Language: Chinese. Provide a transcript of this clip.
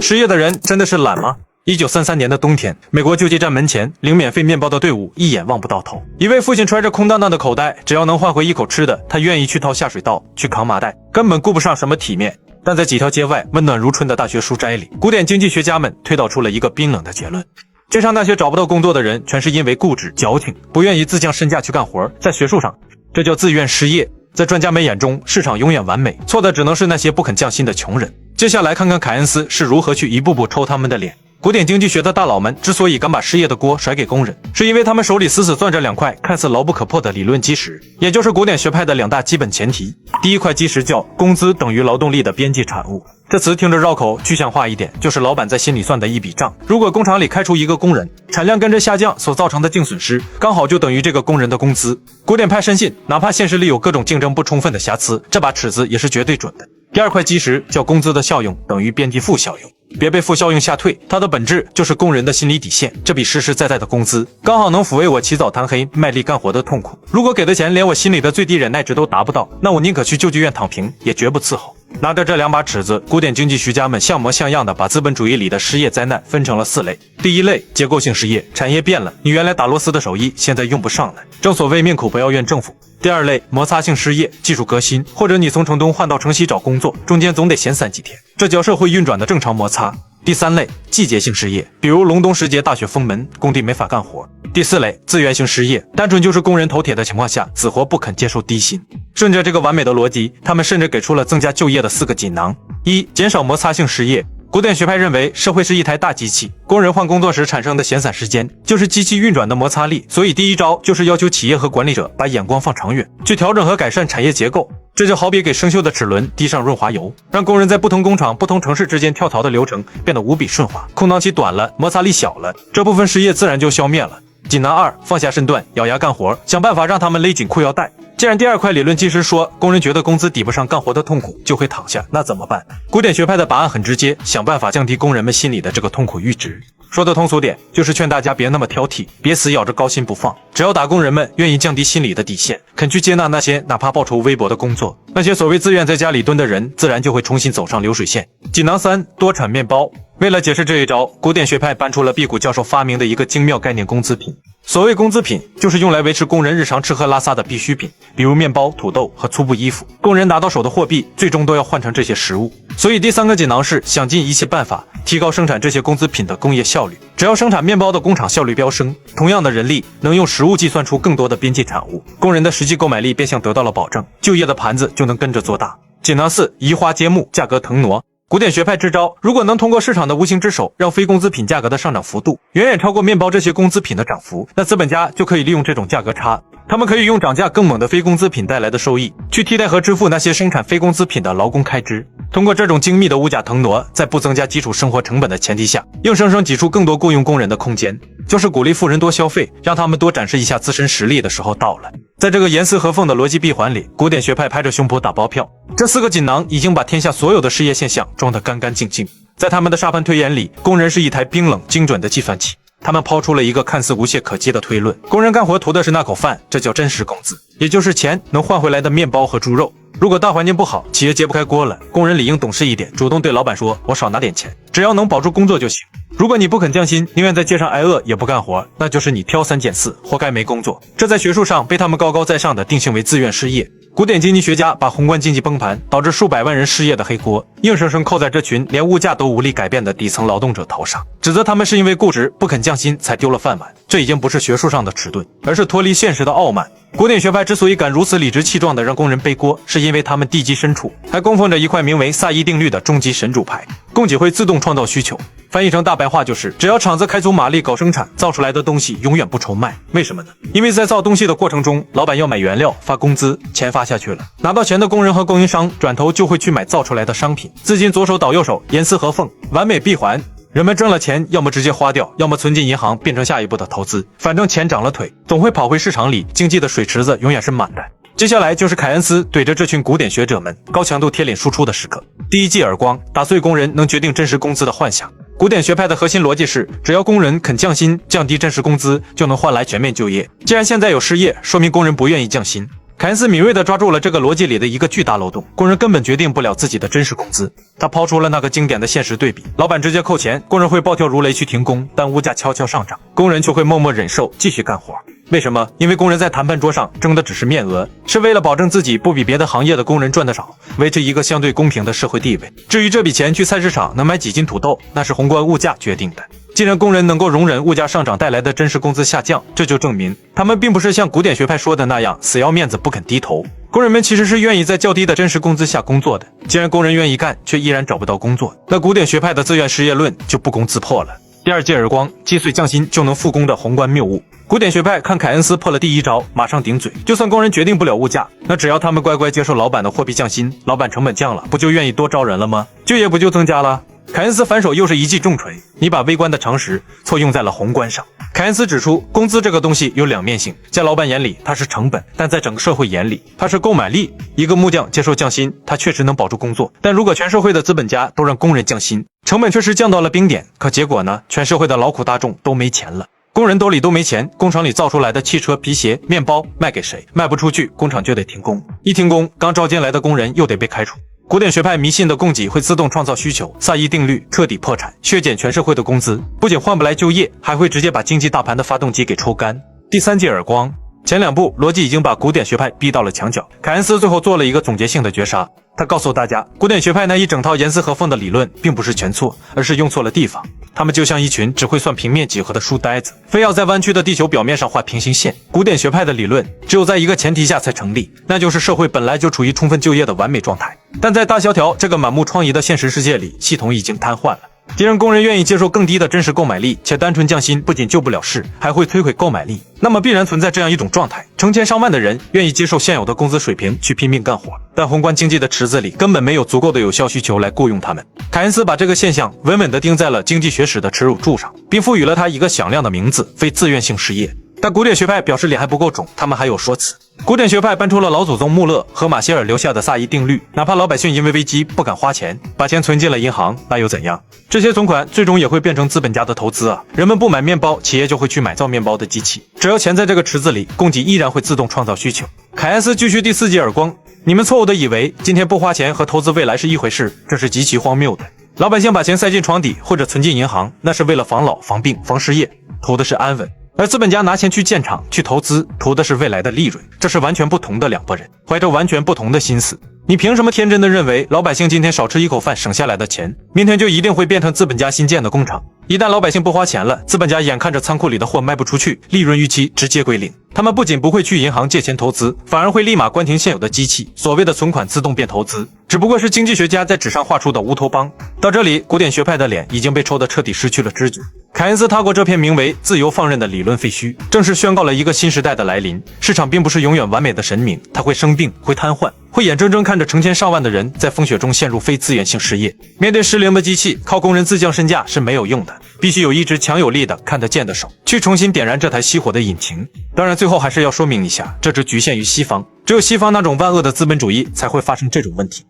失业的人真的是懒吗？1933年的冬天，美国救济站门前领免费面包的队伍一眼望不到头。一位父亲揣着空荡荡的口袋，只要能换回一口吃的，他愿意去掏下水道，去扛麻袋，根本顾不上什么体面。但在几条街外温暖如春的大学书斋里，古典经济学家们推导出了一个冰冷的结论：这上大学找不到工作的人，全是因为固执、矫情，不愿意自降身价去干活。在学术上，这叫自愿失业。在专家们眼中，市场永远完美，错的只能是那些不肯降薪的穷人。接下来看看凯恩斯是如何去一步步抽他们的脸。古典经济学的大佬们之所以敢把失业的锅甩给工人，是因为他们手里死死攥着两块看似牢不可破的理论基石，也就是古典学派的两大基本前提。第一块基石叫工资等于劳动力的边际产物，这词听着绕口，具象化一点，就是老板在心里算的一笔账。如果工厂里开除一个工人，产量跟着下降所造成的净损失，刚好就等于这个工人的工资。古典派深信，哪怕现实里有各种竞争不充分的瑕疵，这把尺子也是绝对准的。第二块基石叫工资的效用等于边际负效用，别被负效用吓退，它的本质就是工人的心理底线。这笔实实在在的工资，刚好能抚慰我起早贪黑、卖力干活的痛苦。如果给的钱连我心里的最低忍耐值都达不到，那我宁可去救济院躺平，也绝不伺候。拿着这两把尺子，古典经济学家们像模像样的把资本主义里的失业灾难分成了4类。第一类，结构性失业，产业变了，你原来打螺丝的手艺现在用不上了，正所谓命苦不要怨政府。第二类，摩擦性失业，技术革新，或者你从城东换到城西找工作，中间总得闲散几天，这叫社会运转的正常摩擦。第三类，季节性失业，比如隆冬时节大雪封门，工地没法干活。第四类，自愿性失业，单纯就是工人头铁的情况下，死活不肯接受低薪。顺着这个完美的逻辑，他们甚至给出了增加就业的4个锦囊。一、减少摩擦性失业。古典学派认为，社会是一台大机器，工人换工作时产生的闲散时间，就是机器运转的摩擦力。所以第一招就是要求企业和管理者把眼光放长远，去调整和改善产业结构。这就好比给生锈的齿轮滴上润滑油，让工人在不同工厂、不同城市之间跳槽的流程变得无比顺滑，空档期短了，摩擦力小了，这部分失业自然就消灭了。锦囊2，放下身段，咬牙干活，想办法让他们勒紧裤腰带。既然第二块理论基石说工人觉得工资抵不上干活的痛苦，就会躺下，那怎么办？古典学派的答案很直接，想办法降低工人们心里的这个痛苦阈值。说的通俗点，就是劝大家别那么挑剔，别死咬着高薪不放。只要打工人们愿意降低心理的底线，肯去接纳那些哪怕报酬微薄的工作，那些所谓自愿在家里蹲的人，自然就会重新走上流水线。锦囊3，多产面包。为了解释这一招，古典学派搬出了辟谷教授发明的一个精妙概念——工资品。所谓工资品，就是用来维持工人日常吃喝拉撒的必需品，比如面包、土豆和粗布衣服。工人拿到手的货币，最终都要换成这些食物。所以第3个锦囊是想尽一切办法提高生产这些工资品的工业效率。只要生产面包的工厂效率飙升，同样的人力能用实物计算出更多的边际产物，工人的实际购买力变相得到了保证，就业的盘子就能跟着做大。锦囊4，移花接木，价格腾挪。古典学派支招，如果能通过市场的无形之手，让非工资品价格的上涨幅度远远超过面包这些工资品的涨幅，那资本家就可以利用这种价格差，他们可以用涨价更猛的非工资品带来的收益，去替代和支付那些生产非工资品的劳工开支。通过这种精密的物价腾挪，在不增加基础生活成本的前提下，硬生生挤出更多雇佣工人的空间，就是鼓励富人多消费，让他们多展示一下自身实力的时候到了。在这个严丝合缝的逻辑闭环里，古典学派拍着胸脯打包票，这4个锦囊已经把天下所有的失业现象装得干干净净。在他们的沙盘推演里，工人是一台冰冷精准的计算器。他们抛出了一个看似无懈可击的推论：工人干活图的是那口饭，这叫真实工资，也就是钱能换回来的面包和猪肉。如果大环境不好，企业揭不开锅了，工人理应懂事一点，主动对老板说：“我少拿点钱，只要能保住工作就行。”如果你不肯降薪，宁愿在街上挨饿也不干活，那就是你挑3拣4，活该没工作。这在学术上被他们高高在上的定性为自愿失业。古典经济学家把宏观经济崩盘导致数百万人失业的黑锅，硬生生扣在这群连物价都无力改变的底层劳动者头上，指责他们是因为固执不肯降薪才丢了饭碗。这已经不是学术上的迟钝，而是脱离现实的傲慢。古典学派之所以敢如此理直气壮地让工人背锅，是因为他们地基深处还供奉着一块名为萨伊定律的终极神主牌，供给会自动创造需求。翻译成大白话就是，只要厂子开足马力搞生产，造出来的东西永远不愁卖。为什么呢？因为在造东西的过程中，老板要买原料、发工资，钱发下去了，拿到钱的工人和供应商转头就会去买造出来的商品，资金左手倒右手，严丝合缝，完美闭环。人们挣了钱，要么直接花掉，要么存进银行变成下一步的投资，反正钱长了腿，总会跑回市场里，经济的水池子永远是满的。接下来就是凯恩斯怼着这群古典学者们高强度贴脸输出的时刻。第一记耳光，打碎工人能决定真实工资的幻想。古典学派的核心逻辑是，只要工人肯降薪，降低真实工资，就能换来全面就业。既然现在有失业，说明工人不愿意降薪。凯恩斯敏锐地抓住了这个逻辑里的一个巨大漏洞，工人根本决定不了自己的真实工资。他抛出了那个经典的现实对比，老板直接扣钱，工人会暴跳如雷去停工，但物价悄悄上涨，工人却会默默忍受继续干活。为什么？因为工人在谈判桌上争的只是面额，是为了保证自己不比别的行业的工人赚得少，维持一个相对公平的社会地位。至于这笔钱去菜市场能买几斤土豆，那是宏观物价决定的。既然工人能够容忍物价上涨带来的真实工资下降，这就证明他们并不是像古典学派说的那样死要面子不肯低头。工人们其实是愿意在较低的真实工资下工作的。既然工人愿意干，却依然找不到工作，那古典学派的自愿失业论就不攻自破了。第二记耳光，击碎降薪就能复工的宏观谬误。古典学派看凯恩斯破了第一招，马上顶嘴。就算工人决定不了物价，那只要他们乖乖接受老板的货币降薪，老板成本降了，不就愿意多招人了吗？就业不就增加了？凯恩斯反手又是一记重锤，你把微观的常识错用在了宏观上。凯恩斯指出，工资这个东西有两面性，在老板眼里它是成本，但在整个社会眼里它是购买力。一个木匠接受降薪，他确实能保住工作，但如果全社会的资本家都让工人降薪，成本确实降到了冰点，可结果呢？全社会的劳苦大众都没钱了，工人兜里都没钱，工厂里造出来的汽车、皮鞋、面包卖给谁？卖不出去，工厂就得停工。一停工，刚招进来的工人又得被开除。古典学派迷信的供给会自动创造需求，萨伊定律彻底破产，削减全社会的工资，不仅换不来就业，还会直接把经济大盘的发动机给抽干。第三记耳光，前两步逻辑已经把古典学派逼到了墙角，凯恩斯最后做了一个总结性的绝杀。他告诉大家，古典学派那一整套严丝合缝的理论并不是全错，而是用错了地方。他们就像一群只会算平面几何的书呆子，非要在弯曲的地球表面上画平行线。古典学派的理论只有在一个前提下才成立，那就是社会本来就处于充分就业的完美状态。但在大萧条这个满目疮痍的现实世界里，系统已经瘫痪了。既然工人愿意接受更低的真实购买力，且单纯降薪不仅救不了市，还会摧毁购买力，那么必然存在这样一种状态：成千上万的人愿意接受现有的工资水平去拼命干活，但宏观经济的池子里根本没有足够的有效需求来雇佣他们。凯恩斯把这个现象稳稳地钉在了经济学史的耻辱柱上，并赋予了它一个响亮的名字——非自愿性失业。但古典学派表示脸还不够肿，他们还有说辞。古典学派搬出了老祖宗穆勒和马歇尔留下的萨伊定律，哪怕老百姓因为危机不敢花钱，把钱存进了银行，那又怎样？这些存款最终也会变成资本家的投资啊！人们不买面包，企业就会去买造面包的机器。只要钱在这个池子里，供给依然会自动创造需求。凯恩斯继续第四记耳光，你们错误地以为今天不花钱和投资未来是一回事，这是极其荒谬的。老百姓把钱塞进床底或者存进银行，那是为了防老、防病、防失业，图的是安稳。而资本家拿钱去建厂、去投资，图的是未来的利润，这是完全不同的两拨人，怀着完全不同的心思。你凭什么天真的认为老百姓今天少吃一口饭省下来的钱，明天就一定会变成资本家新建的工厂？一旦老百姓不花钱了，资本家眼看着仓库里的货卖不出去，利润预期直接归零，他们不仅不会去银行借钱投资，反而会立马关停现有的机器，所谓的存款自动变投资，只不过是经济学家在纸上画出的乌托邦。到这里，古典学派的脸已经被抽得彻底失去了知觉。凯恩斯踏过这片名为自由放任的理论废墟，正式宣告了一个新时代的来临。市场并不是永远完美的神明，它会生病，会瘫痪，会眼睁睁看着成千上万的人在风雪中陷入非自愿性失业。面对失灵的机器，靠工人自降身价是没有用的，必须有一只强有力的看得见的手去重新点燃这台熄火的引擎。当然最后还是要说明一下，这只局限于西方，只有西方那种万恶的资本主义才会发生这种问题。